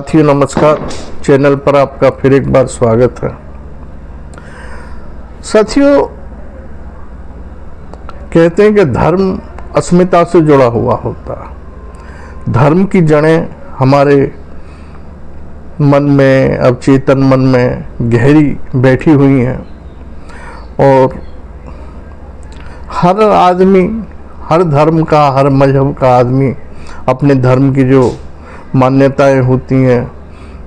साथियों नमस्कार, चैनल पर आपका फिर एक बार स्वागत है। साथियों, कहते हैं कि धर्म अस्मिता से जुड़ा हुआ होता है। धर्म की जड़ें हमारे मन में, अवचेतन मन में गहरी बैठी हुई हैं और हर आदमी, हर धर्म का, हर मजहब का आदमी अपने धर्म की जो मान्यताएं होती हैं,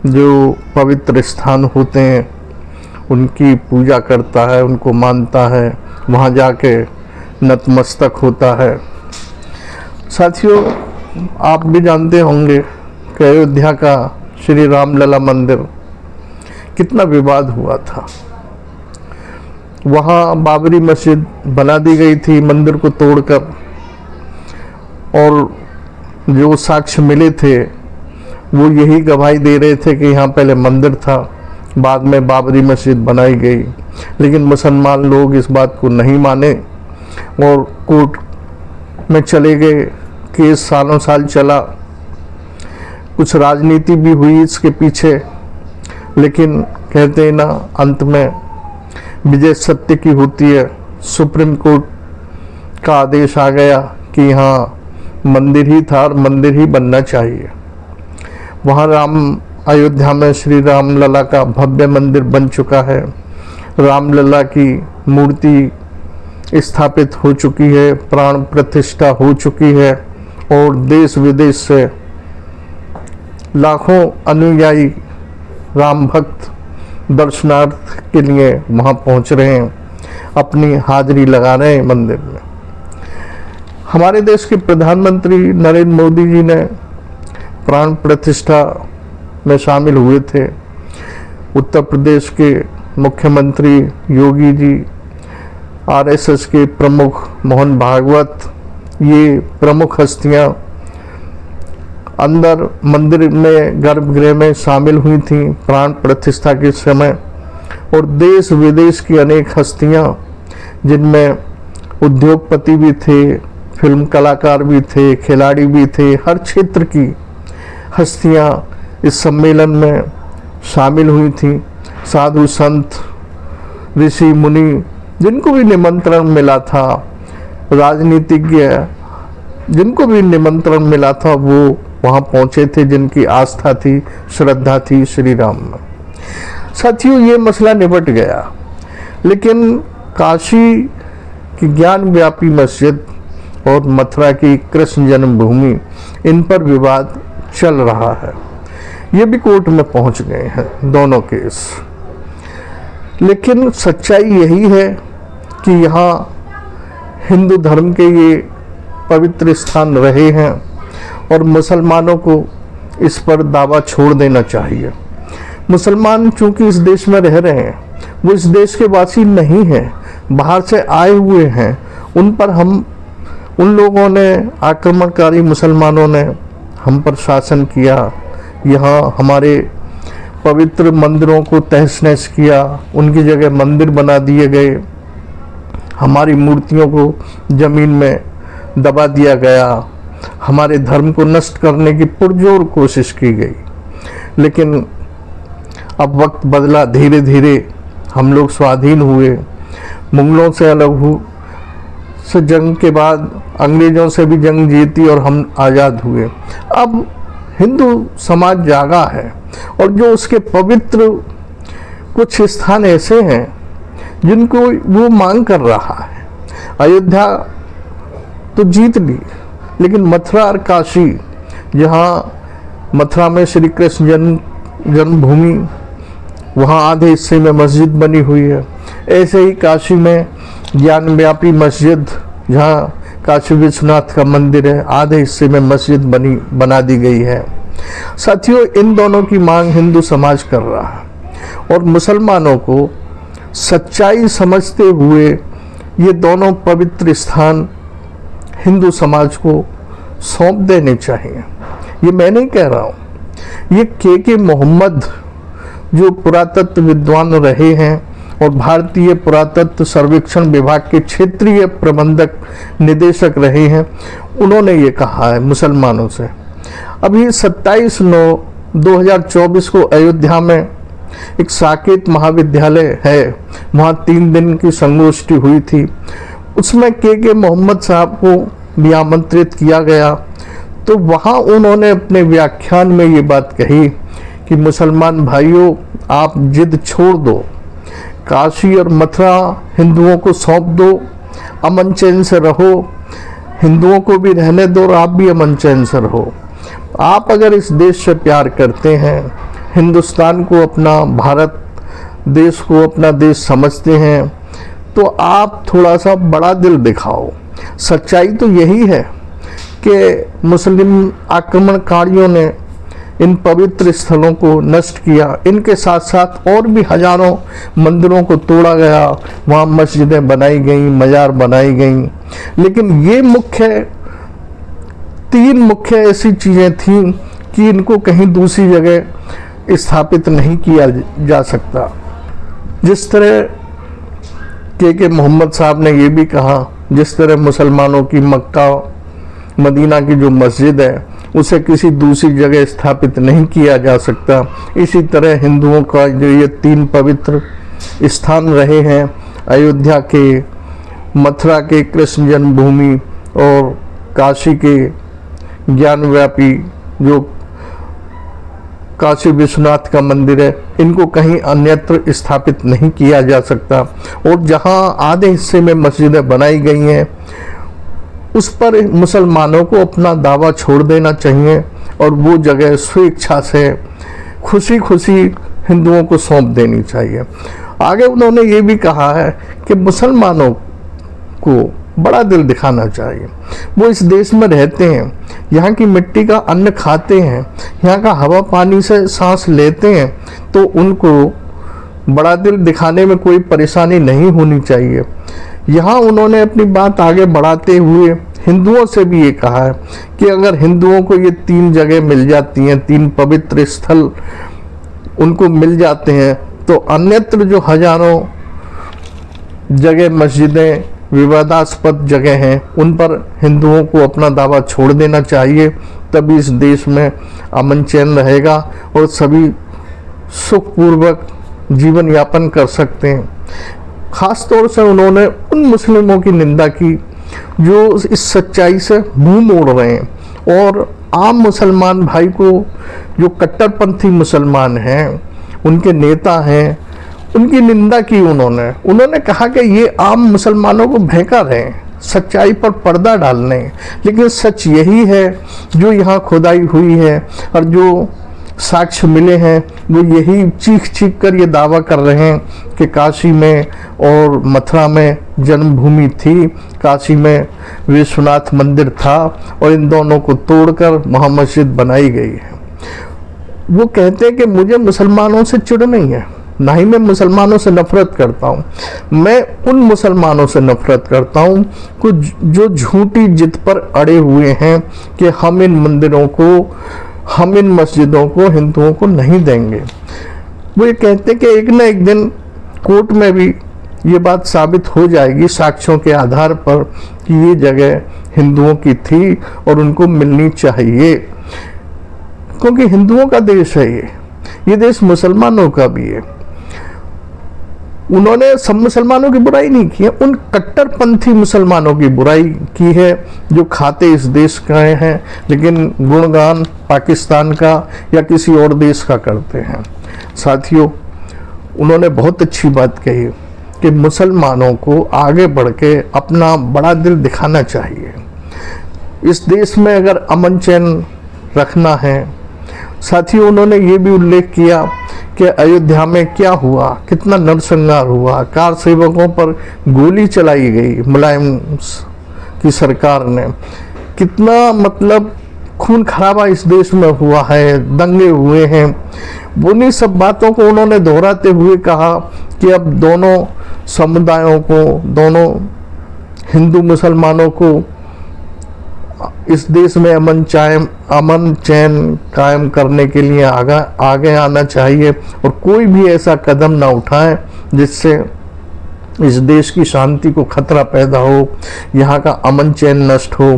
जो पवित्र स्थान होते हैं, उनकी पूजा करता है, उनको मानता है, वहाँ जाके नतमस्तक होता है। साथियों, आप भी जानते होंगे कि अयोध्या का श्री रामलला मंदिर कितना विवाद हुआ था। वहाँ बाबरी मस्जिद बना दी गई थी मंदिर को तोड़कर, और जो साक्ष्य मिले थे वो यही गवाही दे रहे थे कि यहाँ पहले मंदिर था, बाद में बाबरी मस्जिद बनाई गई। लेकिन मुसलमान लोग इस बात को नहीं माने और कोर्ट में चले गए। केस सालों साल चला, कुछ राजनीति भी हुई इसके पीछे, लेकिन कहते हैं ना, अंत में विजय सत्य की होती है। सुप्रीम कोर्ट का आदेश आ गया कि यहाँ मंदिर ही था और मंदिर ही बनना चाहिए। वहाँ अयोध्या में श्री रामलला का भव्य मंदिर बन चुका है। रामलला की मूर्ति स्थापित हो चुकी है, प्राण प्रतिष्ठा हो चुकी है और देश विदेश से लाखों अनुयायी राम भक्त दर्शनार्थ के लिए वहाँ पहुँच रहे हैं, अपनी हाजिरी लगा रहे हैं मंदिर में। हमारे देश के प्रधानमंत्री नरेंद्र मोदी जी ने प्राण प्रतिष्ठा में शामिल हुए थे। उत्तर प्रदेश के मुख्यमंत्री योगी जी, आरएसएस के प्रमुख मोहन भागवत, ये प्रमुख हस्तियां अंदर मंदिर में, गर्भगृह में शामिल हुई थीं प्राण प्रतिष्ठा के समय। और देश विदेश की अनेक हस्तियां, जिनमें उद्योगपति भी थे, फिल्म कलाकार भी थे, खिलाड़ी भी थे, हर क्षेत्र की हस्तियां इस सम्मेलन में शामिल हुई थीं। साधु संत, ऋषि मुनि, जिनको भी निमंत्रण मिला था, राजनीतिज्ञ, जिनको भी निमंत्रण मिला था, वो वहाँ पहुँचे थे, जिनकी आस्था थी, श्रद्धा थी श्री राम में। साथियों, ये मसला निपट गया, लेकिन काशी की ज्ञान व्यापी मस्जिद और मथुरा की कृष्ण जन्मभूमि, इन पर विवाद चल रहा है। ये भी कोर्ट में पहुंच गए हैं दोनों केस। लेकिन सच्चाई यही है कि यहाँ हिंदू धर्म के ये पवित्र स्थान रहे हैं और मुसलमानों को इस पर दावा छोड़ देना चाहिए। मुसलमान चूंकि इस देश में रह रहे हैं, वो इस देश के वासी नहीं हैं, बाहर से आए हुए हैं। उन लोगों ने, आक्रमणकारी मुसलमानों ने हम पर शासन किया, यहाँ हमारे पवित्र मंदिरों को तहस नहस किया, उनकी जगह मंदिर बना दिए गए, हमारी मूर्तियों को जमीन में दबा दिया गया, हमारे धर्म को नष्ट करने की पुरजोर कोशिश की गई। लेकिन अब वक्त बदला, धीरे धीरे हम लोग स्वाधीन हुए, मुगलों से अलग हुए, जंग के बाद अंग्रेजों से भी जंग जीती और हम आज़ाद हुए। अब हिंदू समाज जागा है और जो उसके पवित्र कुछ स्थान ऐसे हैं जिनको वो मांग कर रहा है। अयोध्या तो जीत ली, लेकिन मथुरा और काशी, जहाँ मथुरा में श्री कृष्ण जन्मभूमि, वहाँ आधे हिस्से में मस्जिद बनी हुई है। ऐसे ही काशी में ज्ञान व्यापी मस्जिद, जहाँ काशी विश्वनाथ का मंदिर है, आधे हिस्से में मस्जिद बना दी गई है। साथियों, इन दोनों की मांग हिंदू समाज कर रहा है और मुसलमानों को सच्चाई समझते हुए ये दोनों पवित्र स्थान हिंदू समाज को सौंप देने चाहिए। ये मैं नहीं कह रहा हूँ, ये के मोहम्मद, जो पुरातत्व विद्वान रहे हैं और भारतीय पुरातत्व सर्वेक्षण विभाग के क्षेत्रीय प्रबंधक निदेशक रहे हैं, उन्होंने ये कहा है मुसलमानों से। अभी 27/9 2024 को अयोध्या में एक साकेत महाविद्यालय है, वहाँ 3 दिन की संगोष्ठी हुई थी। उसमें के मोहम्मद साहब को भी आमंत्रित किया गया। तो वहाँ उन्होंने अपने व्याख्यान में ये बात कही कि मुसलमान भाइयों, आप जिद छोड़ दो, काशी और मथुरा हिंदुओं को सौंप दो, अमन चैन से रहो, हिंदुओं को भी रहने दो और आप भी अमन चैन से रहो। आप अगर इस देश से प्यार करते हैं, हिंदुस्तान को अपना, भारत देश को अपना देश समझते हैं, तो आप थोड़ा सा बड़ा दिल दिखाओ। सच्चाई तो यही है कि मुस्लिम आक्रमणकारियों ने इन पवित्र स्थलों को नष्ट किया। इनके साथ साथ और भी हजारों मंदिरों को तोड़ा गया, वहाँ मस्जिदें बनाई गई, मजार बनाई गई। लेकिन ये 3 मुख्य ऐसी चीज़ें थीं कि इनको कहीं दूसरी जगह स्थापित नहीं किया जा सकता। जिस तरह के मोहम्मद साहब ने ये भी कहा, जिस तरह मुसलमानों की मक्का मदीना की जो मस्जिद है उसे किसी दूसरी जगह स्थापित नहीं किया जा सकता, इसी तरह हिंदुओं का जो ये 3 पवित्र स्थान रहे हैं, अयोध्या के, मथुरा के कृष्ण जन्मभूमि और काशी के ज्ञानव्यापी जो काशी विश्वनाथ का मंदिर है, इनको कहीं अन्यत्र स्थापित नहीं किया जा सकता। और जहां आधे हिस्से में मस्जिदें बनाई गई हैं, उस पर मुसलमानों को अपना दावा छोड़ देना चाहिए और वो जगह स्वेच्छा से खुशी खुशी हिंदुओं को सौंप देनी चाहिए। आगे उन्होंने ये भी कहा है कि मुसलमानों को बड़ा दिल दिखाना चाहिए। वो इस देश में रहते हैं, यहाँ की मिट्टी का अन्न खाते हैं, यहाँ का हवा पानी से सांस लेते हैं, तो उनको बड़ा दिल दिखाने में कोई परेशानी नहीं होनी चाहिए। यहाँ उन्होंने अपनी बात आगे बढ़ाते हुए हिंदुओं से भी ये कहा है कि अगर हिंदुओं को ये 3 जगह मिल जाती हैं, 3 पवित्र स्थल उनको मिल जाते हैं, तो अन्यत्र जो हजारों जगह मस्जिदें विवादास्पद जगह हैं, उन पर हिंदुओं को अपना दावा छोड़ देना चाहिए। तभी इस देश में अमन चैन रहेगा और सभी सुखपूर्वक जीवन यापन कर सकते हैं। खास तौर से उन्होंने उन मुस्लिमों की निंदा की जो इस सच्चाई से मुंह मोड़ रहे हैं और आम मुसलमान भाई को, जो कट्टरपंथी मुसलमान हैं, उनके नेता हैं, उनकी निंदा की। उन्होंने कहा कि ये आम मुसलमानों को बहका रहे हैं, सच्चाई पर पर्दा डालने। लेकिन सच यही है, जो यहाँ खुदाई हुई है और जो साक्ष्य मिले हैं, वो यही चीख कर ये दावा कर रहे हैं कि काशी में और मथुरा में जन्मभूमि थी, काशी में विश्वनाथ मंदिर था और इन दोनों को तोड़कर वहाँ मस्जिद बनाई गई है। वो कहते हैं कि मुझे मुसलमानों से चिढ़ नहीं है, ना ही मैं मुसलमानों से नफरत करता हूँ। मैं उन मुसलमानों से नफरत करता हूँ जो झूठी जिद पर अड़े हुए हैं कि हम इन मंदिरों को, हम इन मस्जिदों को हिंदुओं को नहीं देंगे। वो ये कहते हैं कि एक न एक दिन कोर्ट में भी ये बात साबित हो जाएगी साक्ष्यों के आधार पर कि ये जगह हिंदुओं की थी और उनको मिलनी चाहिए, क्योंकि हिंदुओं का देश है ये देश मुसलमानों का भी है। उन्होंने सब मुसलमानों की बुराई नहीं की है, उन कट्टरपंथी मुसलमानों की बुराई की है जो खाते इस देश का हैं लेकिन गुणगान पाकिस्तान का या किसी और देश का करते हैं। साथियों, उन्होंने बहुत अच्छी बात कही कि मुसलमानों को आगे बढ़ के अपना बड़ा दिल दिखाना चाहिए। इस देश में अगर अमन चैन रखना है। साथियों, उन्होंने ये भी उल्लेख किया कि अयोध्या में क्या हुआ, कितना नरसंहार हुआ, कार सेवकों पर गोली चलाई गई मुलायम की सरकार ने, कितना मतलब खून खराबा इस देश में हुआ है, दंगे हुए हैं। उन्हीं सब बातों को उन्होंने दोहराते हुए कहा कि अब दोनों समुदायों को, दोनों हिंदू मुसलमानों को इस देश में अमन चैन कायम करने के लिए आगे आना चाहिए और कोई भी ऐसा कदम ना उठाए जिससे इस देश की शांति को खतरा पैदा हो, यहाँ का अमन चैन नष्ट हो।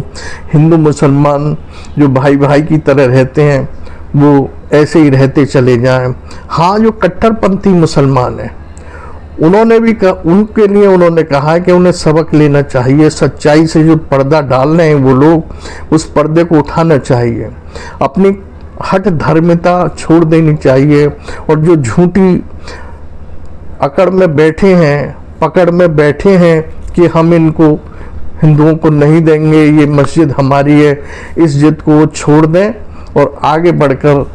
हिंदू मुसलमान जो भाई भाई की तरह रहते हैं वो ऐसे ही रहते चले जाएं। हाँ, जो कट्टरपंथी मुसलमान हैं उन्होंने भी उनके लिए उन्होंने कहा है कि उन्हें सबक लेना चाहिए। सच्चाई से जो पर्दा डाल रहे हैं वो लोग, उस पर्दे को उठाना चाहिए, अपनी हठ धर्मिता छोड़ देनी चाहिए। और जो झूठी अकड़ में बैठे हैं, पकड़ में बैठे हैं कि हम इनको हिंदुओं को नहीं देंगे, ये मस्जिद हमारी है, इस जिद को वो छोड़ दें और आगे बढ़कर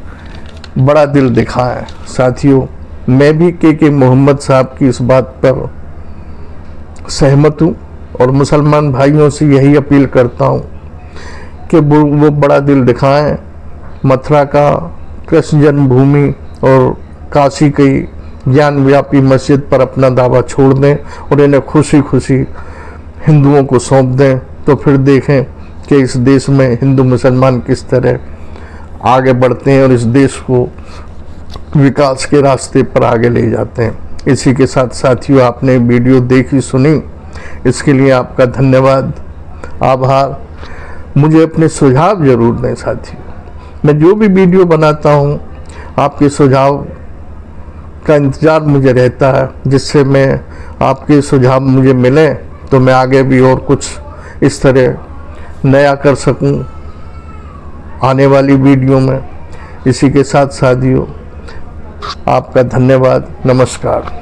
बड़ा दिल दिखाएं। साथियों, मैं भी के मोहम्मद साहब की इस बात पर सहमत हूँ और मुसलमान भाइयों से यही अपील करता हूँ कि वो बड़ा दिल दिखाएं, मथुरा का कृष्ण जन्मभूमि और काशी की ज्ञानव्यापी मस्जिद पर अपना दावा छोड़ दें और इन्हें खुशी खुशी हिंदुओं को सौंप दें। तो फिर देखें कि इस देश में हिंदू मुसलमान किस तरह आगे बढ़ते हैं और इस देश को विकास के रास्ते पर आगे ले जाते हैं। इसी के साथ साथियों, आपने वीडियो देखी सुनी, इसके लिए आपका धन्यवाद, आभार। मुझे अपने सुझाव ज़रूर दें साथियों। मैं जो भी वीडियो बनाता हूँ आपके सुझाव का इंतज़ार मुझे रहता है, जिससे मैं आपके सुझाव मुझे मिले तो मैं आगे भी और कुछ इस तरह नया कर सकूं आने वाली वीडियो में। इसी के साथ साथियों, आपका धन्यवाद, नमस्कार।